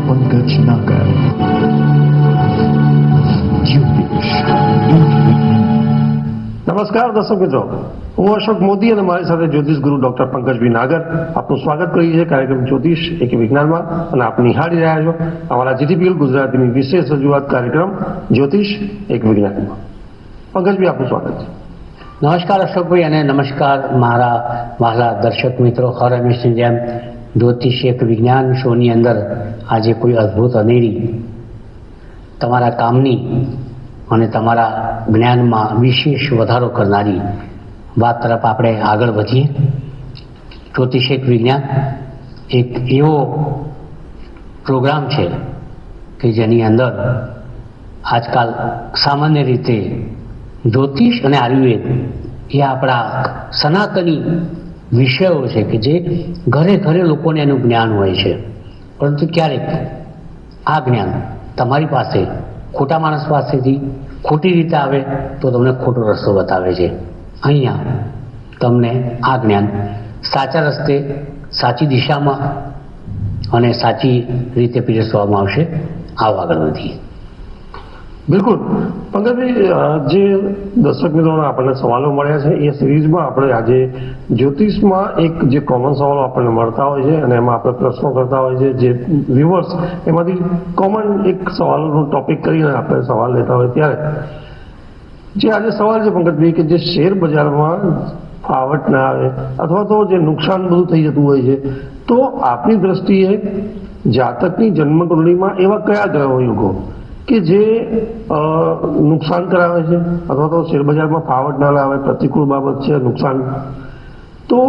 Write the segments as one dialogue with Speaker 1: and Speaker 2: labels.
Speaker 1: પંકજ નાગર.
Speaker 2: નમસ્કાર દર્શક મિત્રો, હું અશોક મોદી અને મારી સાથે જ્યોતિષ ગુરુ ડોક્ટર પંકજભાઈ નાગર આપનું સ્વાગત કરીએ છીએ કાર્યક્રમ જ્યોતિષ એક વિજ્ઞાનમાં. અને આપ નિહાળી રહ્યા છો અમારા જીટીપીએલ ગુજરાતીની વિશેષ રજૂઆત કાર્યક્રમ જ્યોતિષ એક વિજ્ઞાનમાં. પંકજભાઈ આપનું સ્વાગત છે.
Speaker 3: નમસ્કાર અશોકભાઈ અને નમસ્કાર મારા વહાલા દર્શક મિત્રો. હર હંમેશની જેમ જ્યોતિષ એક વિજ્ઞાન શોની અંદર આજે કોઈ અદ્ભુત અનેરી તમારા કામની અને તમારા જ્ઞાનમાં વિશેષ વધારો કરનારી વાત તરફ આપણે આગળ વધીએ. જ્યોતિષ એક વિજ્ઞાન એક એવો પ્રોગ્રામ છે કે જેની અંદર આજકાલ સામાન્ય રીતે જ્યોતિષ અને આયુર્વેદ એ આપણા સનાતની વિષયો છે કે જે ઘરે ઘરે લોકોને એનું જ્ઞાન હોય છે, પરંતુ ક્યારેક આ જ્ઞાન તમારી પાસે ખોટા માણસ પાસેથી ખોટી રીતે આવે તો તમને ખોટો રસ્તો બતાવે છે. અહીંયા તમને આ જ્ઞાન સાચા રસ્તે, સાચી દિશામાં અને સાચી રીતે પીરસવામાં આવશે. આવો આગળ વધીએ.
Speaker 2: બિલકુલ પંકજભાઈ, જે દર્શક મિત્રોને આપણને સવાલો મળ્યા છે એ સિરીઝમાં આપણે આજે જ્યોતિષમાં એક જે કોમન સવાલો આપણને મળતા હોય છે અને એમાં આપણે પ્રશ્નો કરતા હોય છે, જે વ્યુઅર્સ એમાંથી કોમન એક સવાલોનો ટોપિક કરીને આપણે સવાલ લેતા હોય, ત્યારે જે આજે સવાલ છે પંકજભાઈ કે જે શેર બજારમાં ફાવટ ના આવે અથવા તો જે નુકસાન બધું થઈ જતું હોય છે, તો આપની દ્રષ્ટિએ જાતકની જન્મકુંડળીમાં એવા કયા ગ્રહો યુગો કે જે નુકસાન કરાવે છે અથવા તો શેરબજારમાં ફાવટ ના લાવે, પ્રતિકૂળ બાબત છે, નુકસાન, તો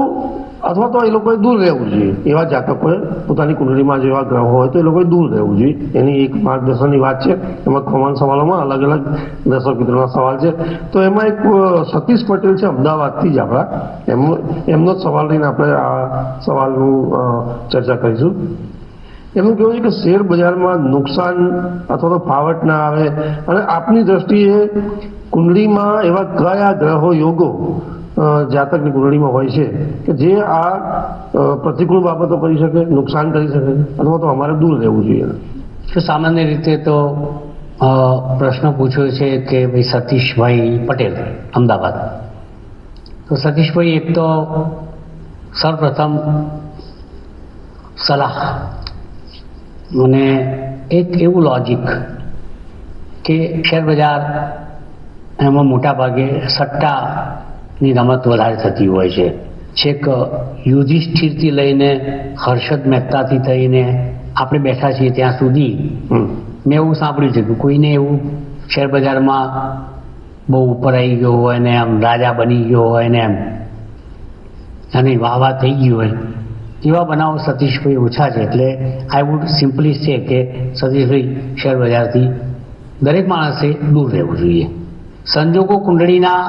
Speaker 2: અથવા તો એ લોકોએ દૂર રહેવું જોઈએ? એવા જાતકોએ પોતાની કુંડળીમાં જેવા ગ્રહો હોય તો એ લોકોએ દૂર રહેવું જોઈએ. એની એક માર્ગદર્શનની વાત છે. એમાં કોમન સવાલોમાં અલગ અલગ દર્શક મિત્રોના સવાલ છે. તો એમાં એક સતીશ પટેલ છે અમદાવાદથી જ આપણા, એમનો જ સવાલ લઈને આપણે આ સવાલનું ચર્ચા કરીશું. એમનું કહેવું છે કે શેર બજારમાં નુકસાન અથવા તો ફાવટ ના આવે અને આપની દ્રષ્ટિએ કુંડળીમાં એવા કયા ગ્રહો યોગો જાતકની કુંડળીમાં હોય છે કે જે આ પ્રતિકૂળ બાબતો કરી શકે, નુકસાન કરી શકે, અથવા તો અમારે દૂર રહેવું જોઈએ?
Speaker 3: સામાન્ય રીતે તો પ્રશ્ન પૂછ્યો છે કે ભાઈ સતીશભાઈ પટેલ અમદાવાદ. તો સતીશભાઈ, એક તો સૌપ્રથમ સલાહ અને એક એવું લોજિક કે શેરબજાર એમાં મોટા ભાગે સટ્ટાની રમત વધારે થતી હોય છે. છેક યુધિષ્ઠિરથી લઈને હર્ષદ મહેતાથી થઈને આપણે બેઠા છીએ ત્યાં સુધી મેં એવું સાંભળ્યું છે કે કોઈને એવું શેરબજારમાં બહુ ઉપર આવી ગયો હોય ને આમ રાજા બની ગયો હોય ને એમ અને વાહ થઈ ગયું હોય, એવા બનાવો સતીશભાઈ ઓછા છે. એટલે આઈ વુડ સિમ્પલી છે કે સતીશભાઈ, શેરબજારથી દરેક માણસે દૂર રહેવું જોઈએ. સંજોગો કુંડળીના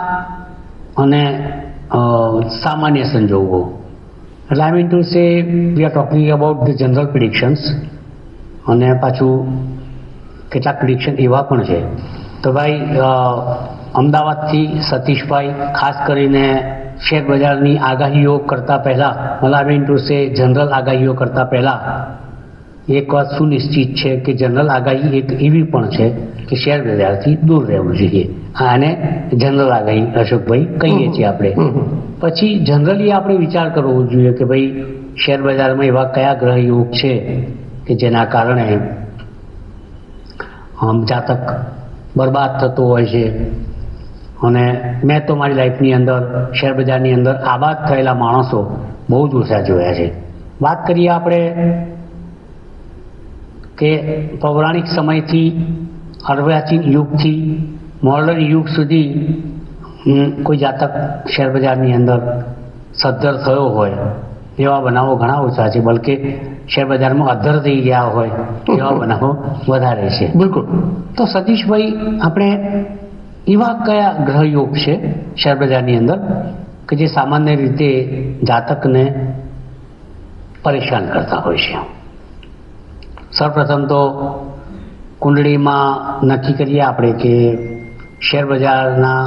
Speaker 3: અને સામાન્ય સંજોગો, એટલે આઈ mean to say we are talking about the general predictions, અને પાછું કેટલાક પ્રિડિક્શન એવા પણ છે. તો ભાઈ અમદાવાદથી સતીશભાઈ ખાસ કરીને શેરબજારની આગાહીઓ કરતા પહેલા, આઈ મીન ટુ સે જનરલ આગાહીઓ કરતા પહેલા એક વાત સુનિશ્ચિત છે કે જનરલ આગાહી એક એવી પણ છે કે શેરબજારથી દૂર રહેવું જોઈએ. આને જનરલ આગાહી અશોકભાઈ કહીએ છીએ આપણે. પછી જનરલી આપણે વિચાર કરવો જોઈએ કે ભાઈ શેરબજારમાં એવા કયા ગ્રહ યોગ છે કે જેના કારણે જાતક બરબાદ થતો હોય છે. અને મેં તો મારી લાઈફની અંદર શેરબજારની અંદર આબાદ થયેલા માણસો બહુ જ ઓછા જોયા છે. વાત કરીએ આપણે કે પૌરાણિક સમયથી અર્વાચીન યુગથી મોડર્ન યુગ સુધી કોઈ જાતક શેરબજારની અંદર સદ્ધર થયો હોય એવા બનાવો ઘણા ઓછા છે. બલકે શેરબજારમાં અધ્ધર થઈ ગયા હોય એવા બનાવો વધારે છે.
Speaker 2: બિલકુલ.
Speaker 3: તો સતીશભાઈ, આપણે એવા કયા ગ્રહ યોગ છે શેરબજારની અંદર કે જે સામાન્ય રીતે જાતકને પરેશાન કરતા હોય છે? સૌપ્રથમ તો કુંડળીમાં નક્કી કરીએ આપણે કે શેરબજારના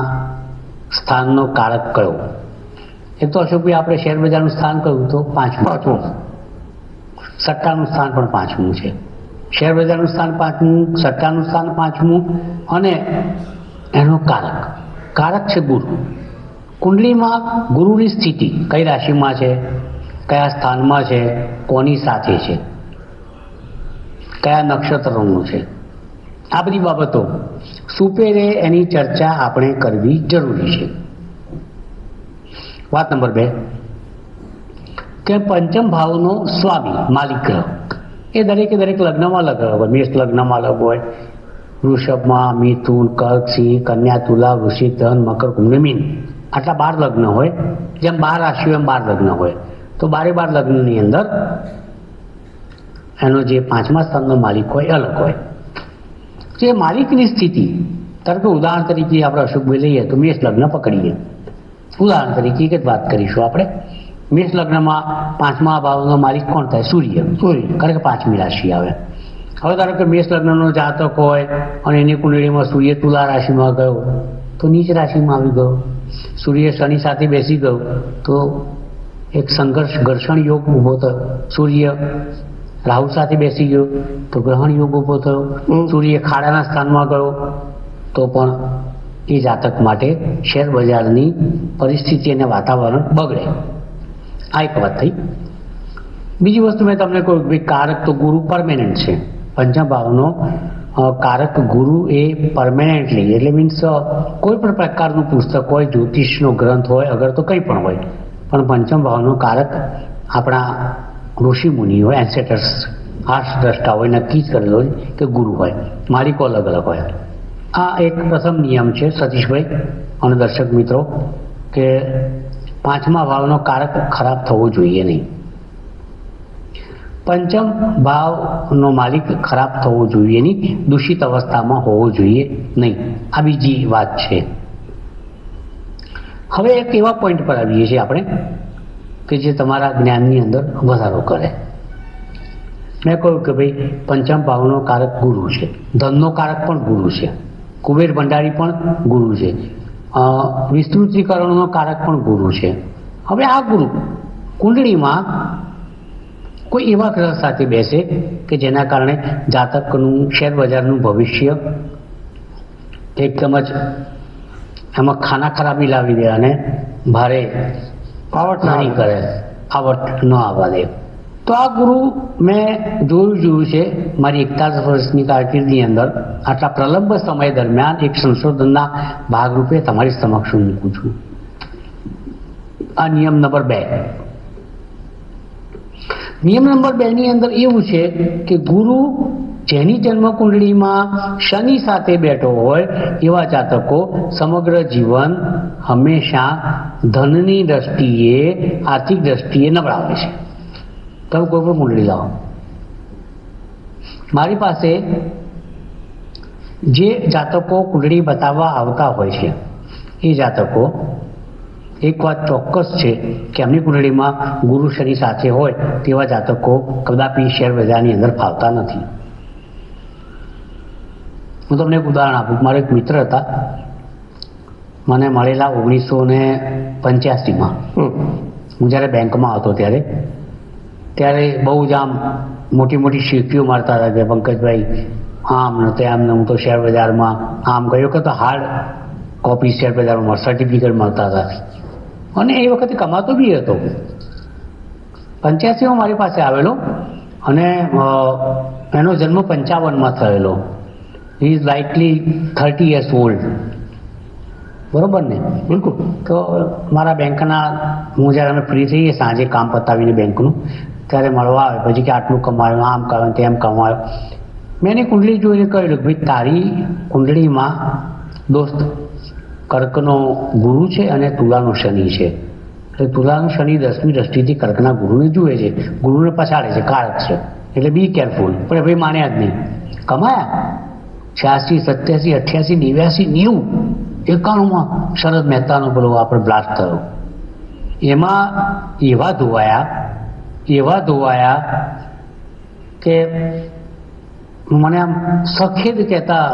Speaker 3: સ્થાનનો કારક કયો. એ તો અશોકભાઈ, આપણે શેરબજારનું સ્થાન કહ્યું તો પાંચમું, સટ્ટાનું સ્થાન પણ પાંચમું છે. શેર બજારનું સ્થાન 5મું, સટ્ટાનું સ્થાન 5મું અને એનો કારક છે ગુરુ. કુંડળીમાં ગુરુની સ્થિતિ કઈ રાશિમાં છે, કયા સ્થાનમાં છે, કોની સાથે છે, કયા નક્ષત્રનું છે, આ બધી બાબતો સુપેરે એની ચર્ચા આપણે કરવી જરૂરી છે. વાત નંબર 2 કે પંચમ ભાવનો સ્વામી માલિક ગ્રહ એ દરેક લગ્નમાં અલગ હોય. મેષ લગ્નમાં અલગ હોય, વૃષભમાં, મિથુન, કર્ક, સિંહ, કન્યા, તુલા, વૃશ્ચિક, ધન, મકર, કુંભ, મીન, આટલા 12 લગ્ન હોય. જેમ 12 રાશિઓ એમ 12 લગ્ન હોય. તો 12 લગ્નની અંદર એનો જે 5મા સ્થાનનો માલિક હોય એ અલગ હોય. તો એ માલિકની સ્થિતિ, ધારો કે ઉદાહરણ તરીકે આપણે અશોકભાઈ લઈએ તો મેષ લગ્ન પકડીએ. ઉદાહરણ તરીકે એક જ વાત કરીશું આપણે. મેષ લગ્નમાં 5મા ભાવનો માલિક કોણ થાય? સૂર્ય. કારણ કે 5મી રાશિ આવે. હવે ધારો કે મેષ લગ્નનો જાતક હોય અને એની કુંડળીમાં સૂર્ય તુલા રાશિમાં ગયો તો નીચ રાશિમાં આવી ગયો. સૂર્ય શનિ સાથે બેસી ગયો તો એક ઘર્ષણ યોગ ઊભો થયો. સૂર્ય રાહુ સાથે બેસી ગયો તો ગ્રહણ યોગ ઊભો થયો. સૂર્ય ખાડાના સ્થાનમાં ગયો તો પણ એ જાતક માટે શેર બજારની પરિસ્થિતિ અને વાતાવરણ બગડે. આ એક વાત થઈ. બીજી વસ્તુ મેં તમને કહ્યું કે કારક તો ગુરુ પરમેનન્ટ છે. પંચમ ભાવનો કારક ગુરુ એ પરમેનન્ટલી, એટલે મીન્સ કોઈ પણ પ્રકારનું પુસ્તક હોય, જ્યોતિષનો ગ્રંથ હોય, અગર તો કંઈ પણ હોય, પણ પંચમ ભાવનો કારક આપણા ઋષિ મુનિ હોય, એન્સેટર્સ, દ્રષ્ટા હોય, નક્કી જ કરેલો હોય કે ગુરુ હોય. માલિકો અલગ અલગ હોય. આ એક પ્રથમ નિયમ છે સતીશભાઈ અને દર્શક મિત્રો કે 5મા ભાવનો કારક ખરાબ થવો જોઈએ નહીં. પંચમ ભાવનો માલિક ખરાબ થવો જોઈએ નહીં, દૂષિત અવસ્થામાં હોવો જોઈએ નહીં. આ બીજી વાત છે. હવે એક એવા પોઈન્ટ પર આવીએ છીએ આપણે કે જે તમારા જ્ઞાનની અંદર વધારો કરે. મેં કહ્યું કે ભાઈ પંચમ ભાવનો કારક ગુરુ છે, ધનનો કારક પણ ગુરુ છે, કુબેર ભંડારી પણ ગુરુ છે, વિસ્તૃતિકરણનો કારક પણ ગુરુ છે. હવે આ ગુરુ કુંડળીમાં કોઈ એવા ગ્રહ સાથે બેસે કે જેના કારણે જાતકનું શેર બજારનું ભવિષ્ય એકદમ જ એમાં ખાના ખરાબી લાવી દે અને ભારે આવટ નહીં કરે, આવટ ન આવવા દે. તો આ ગુરુ મેં જોયું છે મારી 41 વર્ષની કારકિર્દીની અંદર. આટલા પ્રલંબ સમય દરમિયાન એક સંશોધનના ભાગરૂપે તમારી સમક્ષ મૂકું છું. આ નિયમ નંબર 2. નિયમ નંબર 2 ની અંદર એવું છે કે ગુરુ જેની જન્મ કુંડળીમાં શનિ સાથે બેઠો હોય એવા જાતકો સમગ્ર જીવન હંમેશા ધનની દ્રષ્ટિએ, આર્થિક દ્રષ્ટિએ નબળા હોય છે. તમે કોઈ પણ કુંડળી લાવો, મારી પાસે જે જાતકો કુંડળી બતાવવા આવતા હોય છે એ જાતકો, એક વાત ચોક્કસ છે કે એમની કુંડળીમાં ગુરુ શનિ સાથે હોય તેવા જાતકો કદાપી શેર બજારની અંદર ફાવતા નથી. હું તમને એક ઉદાહરણ આપું. મારો એક મિત્ર હતા, મને મળેલા 1985માં. હું જ્યારે બેંકમાં હતો ત્યારે બહુ જ આમ મોટી મોટી શીખીઓ મારતા હતા કે પંકજભાઈ આમ ને તેમ ને હું તો શેર બજારમાં આમ ગયો કે તો હાર્ડ કોપી શેર બજારમાં સર્ટિફિકેટ મળતા હતા અને એ વખતે કમાતો બી હતો. 85માં મારી પાસે આવેલો અને એનો જન્મ 55માં થયેલો. He is likely 30 years old. બરોબર ને? બિલકુલ. તો મારા બેંકના, હું જ્યારે અમે ફ્રી થઈએ સાંજે કામ પતાવીને બેંકનું, ત્યારે મળવા આવે પછી કે આટલું કમાયું, આમ કમાયું, તેમ કમાયું. મેં એની કુંડળી જોઈને કહ્યું કે ભાઈ તારી કુંડળીમાં દોસ્ત કર્કનો ગુરુ છે અને તુલાનો શનિ છે. એટલે તુલાનો શનિ 10મી દ્રષ્ટિથી કર્કના ગુરુને જુએ છે, ગુરુને પછાડે છે, કારક છે. એટલે બી કેરફુલ. પણ ભાઈ માન્યા જ નહીં. કમાયા 86, 87, 88, 90, 91માં શરદ મહેતાનો પેલો આપણે બ્લાસ્ટ થયો. એમાં એવા ધોવાયા કે મને આમ સખેદ કહેતા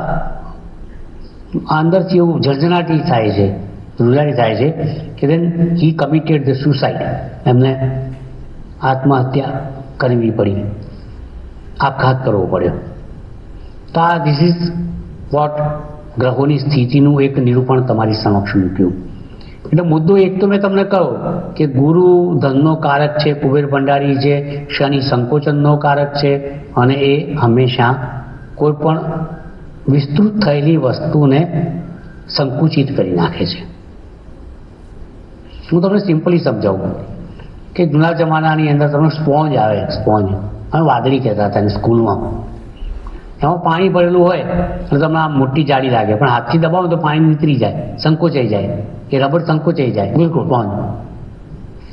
Speaker 3: અંદરથી એવું ઝંઝનાટી થાય છે, રૂડાઈ થાય છે કે દેન હી કમિટેડ ધ સુસાઇડ. એમને આત્મહત્યા કરવી પડી. આપઘાત કરવો પડ્યો. તો આ ધીસ ઇઝ વોટ ગ્રહોની સ્થિતિનું એક નિરૂપણ તમારી સમક્ષ મૂક્યું. એટલે મુદ્દો એક તો મેં તમને કહ્યું કે ગુરુ ધનનો કારક છે, કુબેર ભંડારી છે, શનિ સંકોચનનો કારક છે, અને એ હંમેશા કોઈ પણ વિસ્તૃત થયેલી વસ્તુને સંકુચિત કરી નાખે છે. હું તમને સિમ્પલી સમજાવું કે જૂના જમાનાની અંદર તમને સ્પોન્જ આવે, સ્પોન્જ અમે વાદળી કહેતા હતા સ્કૂલમાં. એમાં પાણી ભરેલું હોય અને તમને આમ મોટી જાળી લાગે, પણ હાથથી દબાવો તો પાણી નીતરી જાય, સંકોચાઈ જાય, એ રબર સંકોચાઈ જાય. બિલકુલ સ્પોન્જ.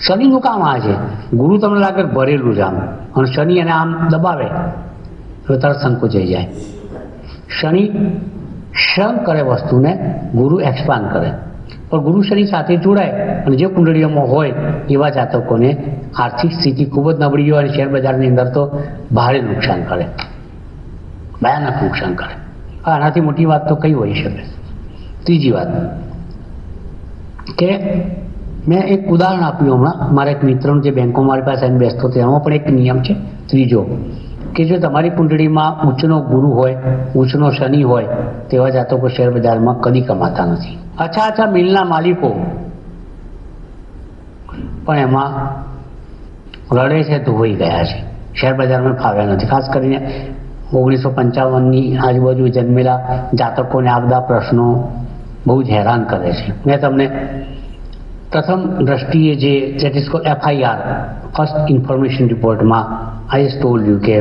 Speaker 3: શનિનું કામ આ છે. ગુરુ તમને લાગે ભરેલું છે આમ, અને શનિ એને આમ દબાવે તો તરત સંકોચાઈ જાય. શનિ શ્રંક કરે વસ્તુને, ગુરુ એક્સપાન્ડ કરે. પણ ગુરુ શનિ સાથે જોડાય અને જે કુંડળીઓમાં હોય એવા જાતકોને આર્થિક સ્થિતિ ખૂબ જ નબળી હોય અને શેર બજારની અંદર તો ભારે નુકસાન કરે, ભયાનક નુકસાન કરે. આનાથી મોટી વાત તો કઈ હોઈ શકે. ત્રીજી વાત કે મેં એક ઉદાહરણ આપ્યું હમણાં, મારા એક મિત્રનો જે બેંકોમાં મારી પાસે આવીને બેસતો હતો એમાં પણ એક નિયમ છે ત્રીજો, કે જો તમારી કુંડળીમાં ઉચ્ચનો ગુરુ હોય, ઉચ્ચનો શનિ હોય, તેવા જાતકો શેર બજારમાં કદી કમાતા નથી. અચ્છા મિલના માલિકો પણ એમાં રડે છે, ધોવાઈ ગયા છે, શેર બજારમાં ફાવ્યા નથી. ખાસ કરીને 1955ની આજુબાજુ જન્મેલા જાતકોને આ બધા પ્રશ્નો બહુ જ હેરાન કરે છે. મેં તમને પ્રથમ દ્રષ્ટિએ જે that is called FIR, first information રિપોર્ટમાં આઈ ટોલ્ડ યુ કે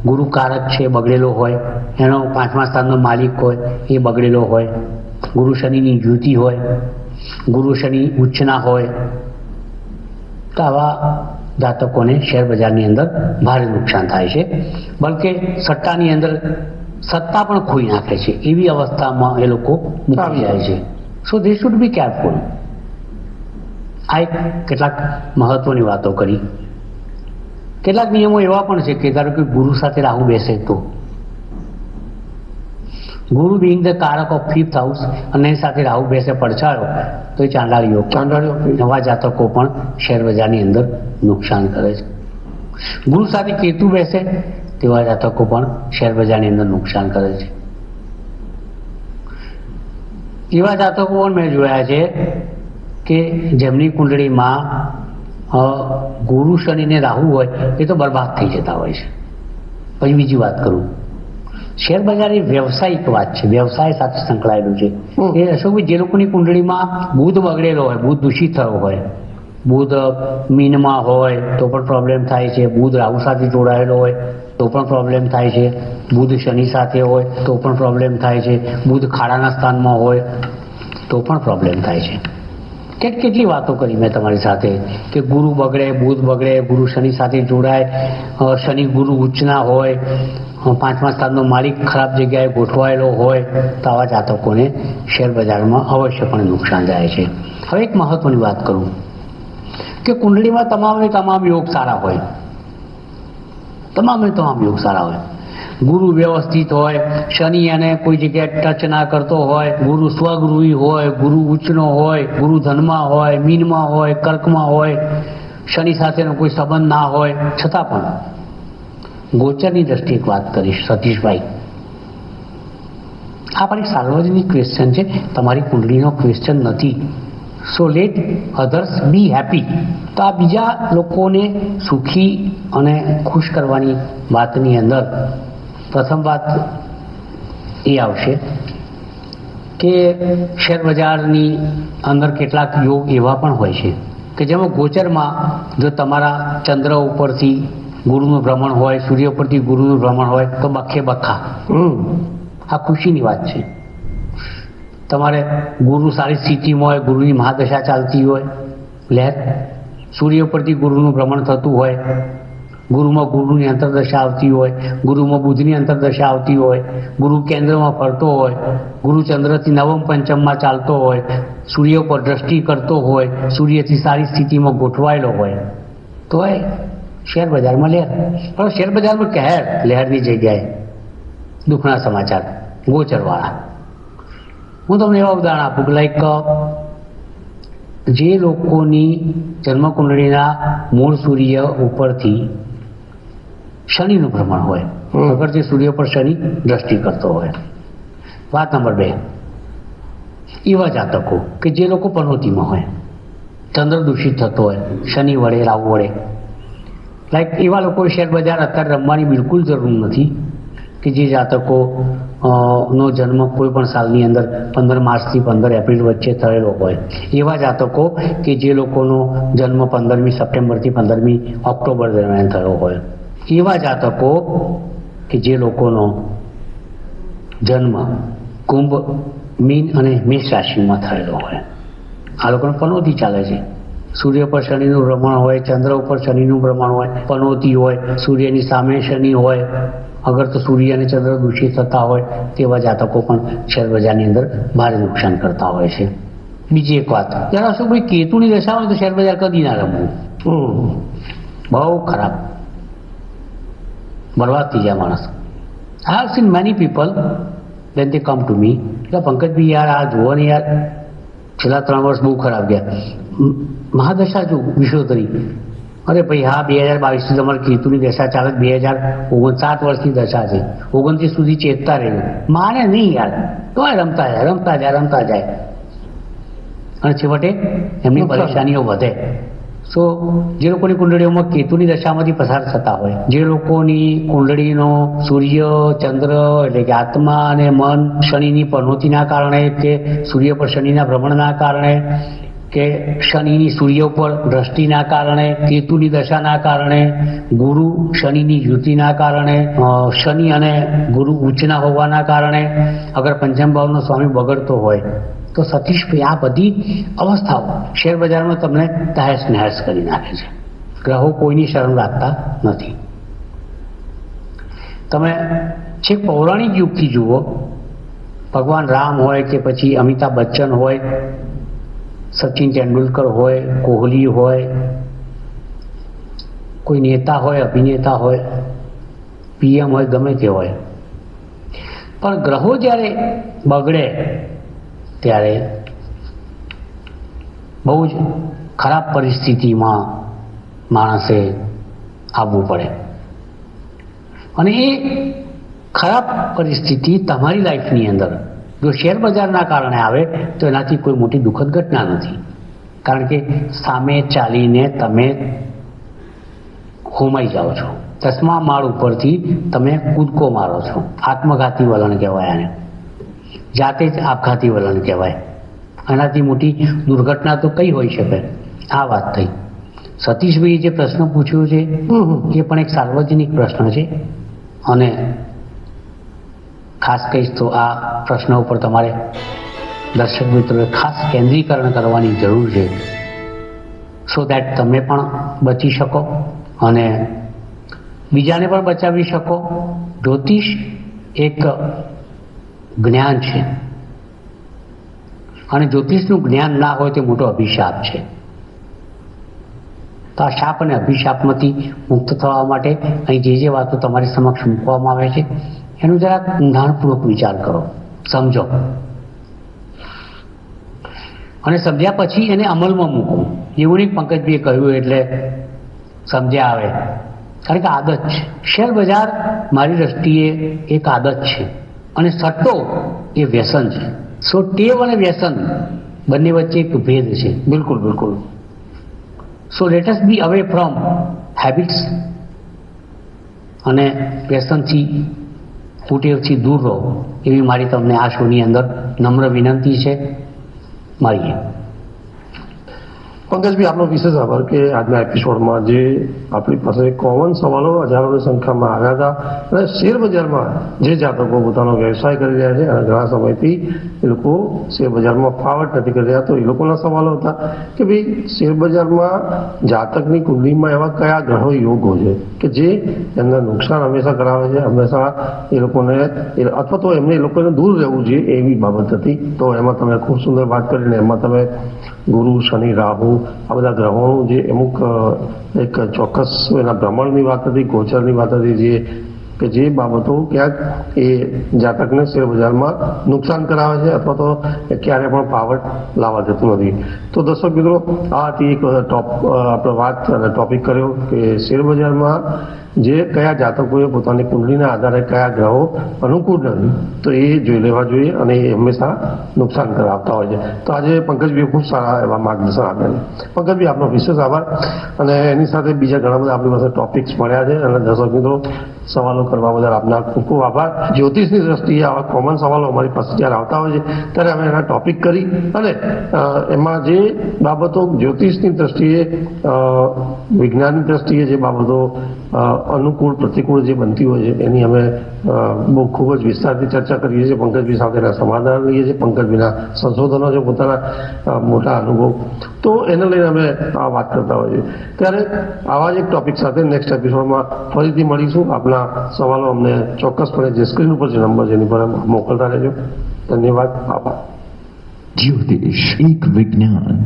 Speaker 3: ગુરુ કારક છે બગડેલો હોય, એનો 5મા સ્થાનનો માલિક હોય એ બગડેલો હોય, ગુરુ શનિની યુતિ હોય, ગુરુ શનિ ઉચ્ચના હોય, તો આવા જાતકોને શેર બજારની અંદર ભારે નુકસાન થાય છે. બલકે સટ્ટાની અંદર સત્તા પણ ખોઈ નાખે છે, એવી અવસ્થામાં એ લોકો મૂકી જાય છે. So they should be careful. આ એક કેટલાક મહત્વની વાતો કરી. કેટલાક નિયમો એવા પણ છે કે ધારો કે ગુરુ સાથે રાહુ બેસે તો, ગુરુ બિંગ ધ કારક ઓફ 5th હાઉસ અને એની સાથે રાહુ બેસે પડછાયો તો એ ચાંડાળીઓ નવા જાતકો પણ શેર બજારની અંદર નુકસાન કરે છે. ગુરુ સાથે કેતુ બેસે તેવા જાતકો પણ શેર બજારની અંદર નુકસાન કરે છે. એવા જાતકો પણ મેં જોયા છે કે જેમની કુંડળીમાં ગુરુ શનિ ને રાહુ હોય એ તો બરબાદ થઈ જતા હોય છે. પછી બીજી વાત કરું, શેર બજાર એ વ્યવસાયિક વાત છે, વ્યવસાય સાથે સંકળાયેલું છે. એ અશોકભાઈ જે લોકોની કુંડળીમાં બુધ બગડેલો હોય, બુધ દૂષિત થયો હોય, બુધ મીનમાં હોય તો પણ પ્રોબ્લેમ થાય છે, બુધ રાહુ સાથે જોડાયેલો હોય તો પણ પ્રોબ્લેમ થાય છે, બુધ શનિ સાથે હોય તો પણ પ્રોબ્લેમ થાય છે, બુધ ખાડાના સ્થાનમાં હોય તો પણ પ્રોબ્લેમ થાય છે. કેટલી વાતો કરી મેં તમારી સાથે કે ગુરુ બગડે, બુધ બગડે, ગુરુ શનિ સાથે જોડાય, શનિ ગુરુ ઉચ્ચના હોય, 5મા સ્થાનનો માલિક ખરાબ જગ્યાએ ગોઠવાયેલો હોય તો આવા જાતકોને શેર બજારમાં અવશ્યપણે નુકસાન જાય છે. હવે એક મહત્વની વાત કરું કે કુંડળીમાં તમામને તમામ યોગ સારા હોય, તમામે તમામ યોગ સારા હોય, ગુરુ વ્યવસ્થિત હોય, શનિ એને કોઈ જગ્યાએ ટચ ના કરતો હોય, ગુરુ સ્વગૃહી હોય, ગુરુ ઉચ્ચનો હોય, ગુરુ ધનમાં હોય, મીનમાં હોય, કર્કમાં હોય, શનિ સાથેનો કોઈ સંબંધ ના હોય, છતાં પણ ગોચરની દ્રષ્ટિએ એક વાત કરીશ સતીશભાઈ, આ પણ એક સાર્વજનિક ક્વેશ્ચન છે, તમારી કુંડળીનો ક્વેશ્ચન નથી. સો લેટ અધર્સ બી હેપી. તો આ બીજા લોકોને સુખી અને ખુશ કરવાની વાતની અંદર પ્રથમ વાત એ આવશે કે શેર બજારની અંદર કેટલાક યોગ એવા પણ હોય છે કે જેમાં ગોચરમાં જો તમારા ચંદ્ર ઉપરથી ગુરુનું ભ્રમણ હોય, સૂર્ય ઉપરથી ગુરુનું ભ્રમણ હોય તો બખે બખા. આ ખુશીની વાત છે. તમારે ગુરુ સારી સ્થિતિમાં હોય, ગુરુની મહાદશા ચાલતી હોય, લહેર, સૂર્ય ઉપરથી ગુરુનું ભ્રમણ થતું હોય, ગુરુમાં ગુરુની અંતરદશા આવતી હોય, ગુરુમાં બુધની અંતરદશા આવતી હોય, ગુરુ કેન્દ્રમાં ફરતો હોય, ગુરુ ચંદ્રથી નવમ પંચમમાં ચાલતો હોય, સૂર્ય પર દ્રષ્ટિ કરતો હોય, સૂર્યથી સારી સ્થિતિમાં ગોઠવાયેલો હોય તો એ શેર બજારમાં લહેર. પણ શેર બજારમાં કહેર, લહેરની જગ્યાએ દુઃખના સમાચાર ગોચરવાળા. હું તમને એવા ઉદાહરણ આપું કે લાઈક જે લોકોની જન્મકુંડળીના મૂળ સૂર્ય ઉપરથી શનિનું ભ્રમણ હોય, અગર જે સૂર્ય પર શનિ દ્રષ્ટિ કરતો હોય. વાત નંબર 2, એવા જાતકો કે જે લોકો પનોતીમાં હોય, ચંદ્ર દૂષિત થતો હોય શનિ વડે, રાહુ વડે, લાઈક એવા લોકો શેર બજાર અત્યારે રમવાની બિલકુલ જરૂર નથી. કે જે જાતકો નો જન્મ કોઈ પણ સાલની અંદર 15 માર્ચથી 15 એપ્રિલ વચ્ચે થયેલો હોય, એવા જાતકો કે જે લોકોનો જન્મ 15મી સપ્ટેમ્બરથી 15મી ઓક્ટોબર દરમિયાન થયો હોય, એવા જાતકો કે જે લોકોનો જન્મ કુંભ, મીન અને મેષ રાશિમાં થયેલો હોય, આ લોકોને પનોતી ચાલે છે. સૂર્ય પર શનિનું ભ્રમણ હોય, ચંદ્ર ઉપર શનિનું ભ્રમણ હોય, પનોતી હોય, સૂર્યની સામે શનિ હોય, અગર તો સૂર્ય અને ચંદ્ર દૂષિત થતા હોય તેવા જાતકો પણ શેરબજારની અંદર ભારે નુકસાન કરતા હોય છે. બીજી એક વાત, જરા શું ભાઈ કેતુની દશા હોય તો શેરબજાર કદી ના રમવું, બહુ ખરાબ, બરબાદ થઈ જાય માણસ. I have seen many people when they come to me, એટલે પંકજભાઈ યાર આ જુઓ ને યાર, છેલ્લા 3 વર્ષ બહુ ખરાબ ગયા, મહાદશા જો વિશ્વોત્તરી, અરે ભાઈ હા 2022થી તમારે કેતુની દશા ચાલે, 2059 વર્ષની દશા છે, 29 સુધી ચેતતા રહેવું, માને નહીં યાર, તો રમતા જાય અને છેવટે એમની પરેશાનીઓ વધે. સો જે લોકોની કુંડળીઓમાં કેતુની દશામાંથી પસાર થતા હોય, જે લોકોની કુંડળીનો સૂર્ય, ચંદ્ર એટલે કે આત્મા અને મન શનિની પનોતીના કારણે કે સૂર્ય પર શનિના ભ્રમણના કારણે કે શનિની સૂર્ય ઉપર દ્રષ્ટિના કારણે, કેતુની દશાના કારણે, ગુરુ શનિની યુતિના કારણે, શનિ અને ગુરુ ઉચ્ચના હોવાના કારણે, અગર પંચમ ભાવનો સ્વામી બગડતો હોય તો સતીશભાઈ આ બધી અવસ્થાઓ શેર બજારમાં તમને તહેસ નહેસ કરી નાખે છે. ગ્રહો કોઈની શરમ રાખતા નથી. તમે છેક પૌરાણિક યુગથી જુઓ, ભગવાન રામ હોય કે પછી અમિતાભ બચ્ચન હોય, સચિન તેંડુલકર હોય, કોહલી હોય, કોઈ નેતા હોય, અભિનેતા હોય, પીએમ હોય, ગમે તે હોય, પણ ગ્રહો જ્યારે બગડે ત્યારે બહુ જ ખરાબ પરિસ્થિતિમાં માણસે આવવું પડે. અને એ ખરાબ પરિસ્થિતિ તમારી લાઈફની અંદર જો શેર બજારના કારણે આવે તો એનાથી કોઈ મોટી દુઃખદ ઘટના નથી, કારણ કે સામે ચાલીને તમે હોમાઈ જાઓ છો, 10મા માળ ઉપરથી તમે કૂદકો મારો છો, આત્મઘાતી વલણ કહેવાય આને, જાતે જ આપઘાતી વલણ કહેવાય. આનાથી મોટી દુર્ઘટના તો કઈ હોઈ શકે. આ વાત થઈ. સતીશભાઈએ જે પ્રશ્ન પૂછ્યો છે એ પણ એક સાર્વજનિક પ્રશ્ન છે, અને ખાસ કહીશ તો આ પ્રશ્ન ઉપર તમારે દર્શક મિત્રોએ ખાસ કેન્દ્રીકરણ કરવાની જરૂર છે, સો દેટ તમે પણ બચી શકો અને બીજાને પણ બચાવી શકો. જ્યોતિષ એક જ્ઞાન છે અને જ્યોતિષનું જ્ઞાન ના હોય તે મોટો અભિશાપ છે. તો આ શાપ અને અભિશાપમાંથી મુક્ત થવા માટે અહીં જે વાતો તમારી સમક્ષ મૂકવામાં આવે છે એનું જરાક ઊંડાણપૂર્વક વિચાર કરો, સમજો, અને સમજ્યા પછી એને અમલમાં મૂકો. એવું નહીં પંકજભાઈએ કહ્યું એટલે સમજ્યા આવે, કારણ કે આદત છે. શેર બજાર મારી દ્રષ્ટિએ એક આદત છે અને સટ્ટો એ વ્યસન છે. સો ટેવ અને વ્યસન બંને વચ્ચે એક ભેદ છે.
Speaker 2: બિલકુલ બિલકુલ.
Speaker 3: So let us B away from habits અને વ્યસનથી, કુટેવથી દૂર રહો એવી મારી તમને આ શોની અંદર નમ્ર વિનંતી છે. મળીએ.
Speaker 2: પંકજભાઈ, આપનો વિશેષ આભાર કે આજના એપિસોડમાં જે આપણી પાસે કોમન સવાલો હજારોની સંખ્યામાં આવ્યા હતા, અને શેર બજારમાં જે જાતકો પોતાનો વ્યવસાય કરી રહ્યા છે અને ઘણા સમયથી એ લોકો શેર બજારમાં ફાવટ નથી કરી રહ્યા, તો એ લોકોના સવાલો હતા કે ભાઈ શેર બજારમાં જાતકની કુંડલીમાં એવા કયા ગ્રહો યોગો છે કે જે એમને નુકસાન હંમેશા કરાવે છે, હંમેશા એ લોકોને અથવા તો એમને એ લોકોને દૂર રહેવું જોઈએ એવી બાબત હતી. તો એમાં તમે ખૂબ સુંદર વાત કરીને એમાં તમે ગુરુ, શનિ, રાહુ આ બધા ગ્રહોનું જે અમુક એક ચોક્કસ એના ભ્રમણની વાત હતી, ગોચરની વાત હતી, જે કે જે બાબતો ક્યાંક એ જાતકને શેરબજારમાં નુકસાન કરાવે છે અથવા તો ક્યારે પણ પાવટ લાવવા જતું નથી. તો દર્શક મિત્રો, આ હતી એક આપણે વાત અને ટોપિક કર્યો કે શેરબજારમાં જે કયા જાતકોએ પોતાની કુંડળીના આધારે કયા ગ્રહો અનુકૂળ નથી તો એ જોઈ લેવા જોઈએ અને એ હંમેશા નુકસાન કરાવતા હોય છે. તો આજે પંકજભાઈ ખૂબ સારા એવા માર્ગદર્શન આપ્યા છે. પંકજભાઈ, આપનો વિશેષ આભાર. અને એની સાથે બીજા ઘણા બધા આપણી પાસે ટોપિક્સ મળ્યા છે અને દર્શક મિત્રો સવાલો કરવા બદલ આપના ખૂબ ખૂબ આભાર. જ્યોતિષની દ્રષ્ટિએ આવા કોમન સવાલો અમારી પાસે જ્યારે આવતા હોય છે ત્યારે અમે એના ટોપિક કરી અને એમાં જે બાબતો જ્યોતિષની દ્રષ્ટિએ વિજ્ઞાનની દ્રષ્ટિએ જે બાબતો અનુકૂળ પ્રતિકૂળ જે બનતી હોય છે એની અમે બહુ ખૂબ જ વિસ્તારથી ચર્ચા કરીએ છીએ. પંકજભાઈ સાથેના સમાધાન લઈએ છીએ, પંકજભાઈના સંશોધનો છે, પોતાના મોટા અનુભવ, તો એને લઈને અમે આ વાત કરતા હોઈએ છીએ. ત્યારે આવા જ એક ટોપિક સાથે નેક્સ્ટ એપિસોડમાં ફરીથી મળીશું. આપના સવાલો અમને ચોક્કસપણે જે સ્ક્રીન ઉપર જે નંબર છે એની પર મોકલતા રહેજો. ધન્યવાદ, આભાર.
Speaker 1: જ્યોતિષ એક વિજ્ઞાન.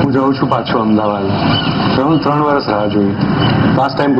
Speaker 4: હું જાઉં છું પાછું અમદાવાદ. હું 3 વર્ષ રાહ જોઈ. Last time